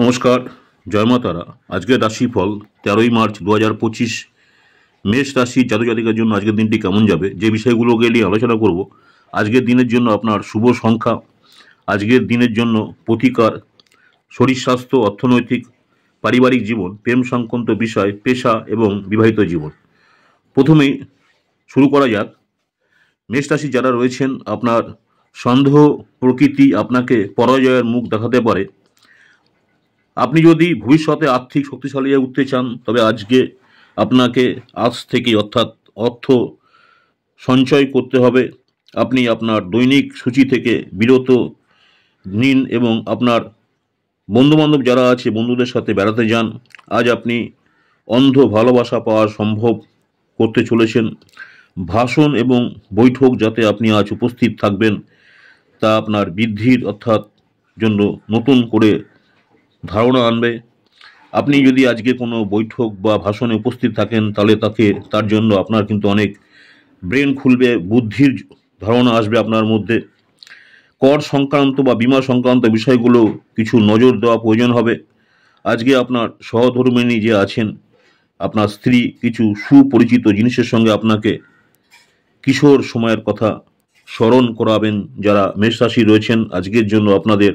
নমস্কার, জয় মা তারা। আজকের রাশিফল 13ই মার্চ 2025 মেষ রাশির জাতক জাতিকার জন্য আজকের দিনটি কেমন যাবে, যে বিষয়গুলোকে নিয়ে আলোচনা করব। আজকের দিনের জন্য আপনার শুভ সংখ্যা, আজকের দিনের জন্য প্রতিকার, শরীর স্বাস্থ্য, অর্থনৈতিক, পারিবারিক জীবন, প্রেম সংক্রান্ত বিষয়, পেশা এবং বিবাহিত জীবন। প্রথমেই শুরু করা যাক। মেষ রাশি যারা রয়েছেন, আপনার সন্দেহ প্রকৃতি আপনাকে পরাজয়ের মুখ দেখাতে পারে। আপনি যদি ভবিষ্যতে আর্থিক শক্তিশালী হয়ে উঠতে চান, তবে আজকে আপনাকে আজ থেকে অর্থাৎ অর্থ সঞ্চয় করতে হবে। আপনি আপনার দৈনিক সূচি থেকে বিরত নিন এবং আপনার বন্ধুবান্ধব যারা আছে বন্ধুদের সাথে বেড়াতে যান। আজ আপনি অন্ধ ভালোবাসা পাওয়া সম্ভব করতে চলেছেন। ভাষণ এবং বৈঠক যাতে আপনি আজ উপস্থিত থাকবেন, তা আপনার বৃদ্ধির অর্থাৎ জন্য নতুন করে ধারণা আনবে। আপনি যদি আজকে কোনো বৈঠক বা ভাষণে উপস্থিত থাকেন, তাহলে তার জন্য আপনার কিন্তু অনেক ব্রেন খুলবে, বুদ্ধির ধারণা আসবে আপনার মধ্যে। কর সংক্রান্ত বা বীমা সংক্রান্ত বিষয়গুলো কিছু নজর দেওয়া প্রয়োজন হবে। আজকে আপনার সহধর্মিণী যে আছেন, আপনার স্ত্রী, কিছু সুপরিচিত জিনিসের সঙ্গে আপনাকে কিশোর সময়ের কথা স্মরণ করাবেন। যারা মেষ রাশি রয়েছেন, আজকের জন্য আপনাদের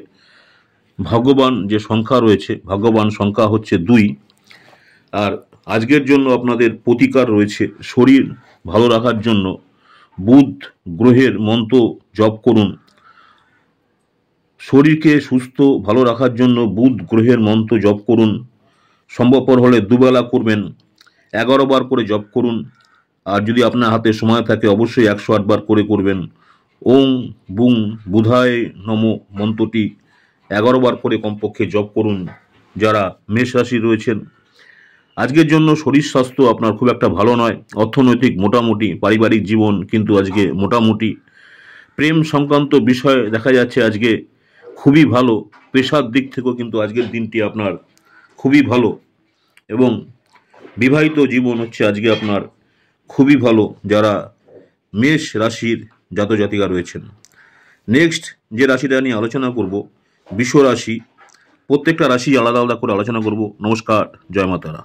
ভাগ্যবান যে সংখ্যা রয়েছে, ভাগ্যবান সংখ্যা হচ্ছে 2। আর আজকের জন্য আপনাদের প্রতিকার রয়েছে। শরীর ভালো রাখার জন্য বুধ গ্রহের মন্ত্র জপ করুন। শরীরকে সুস্থ ভালো রাখার জন্য বুধ গ্রহের মন্ত্র জপ করুন। সম্ভবপর হলে দুবেলা করবেন, 11 বার করে জপ করুন। আর যদি আপনার হাতে সময় থাকে, অবশ্যই 108 বার করে করবেন। ওং বুং বুধায় নম মন্ত্রটি 11 বার করে কমপক্ষে জপ করুন যারা মেষ রাশি রয়েছেন। আজকের জন্য শরীর স্বাস্থ্য আপনার খুব একটা ভালো নয়। অর্থনৈতিক মোটামুটি, পারিবারিক জীবন কিন্তু আজকে মোটামুটি। প্রেম সংক্রান্ত বিষয় দেখা যাচ্ছে আজকে খুবই ভালো। পেশার দিক থেকেও কিন্তু আজকের দিনটি আপনার খুবই ভালো এবং বিবাহিত জীবন হচ্ছে আজকে আপনার খুবই ভালো যারা মেষ রাশির জাতক জাতিকা রয়েছেন। নেক্সট যে রাশিটা নিয়ে আলোচনা করব, বৃষ রাশি। প্রত্যেকটা রাশি আলাদা আলাদা করে আলোচনা করব। নমস্কার, জয় মা তারা।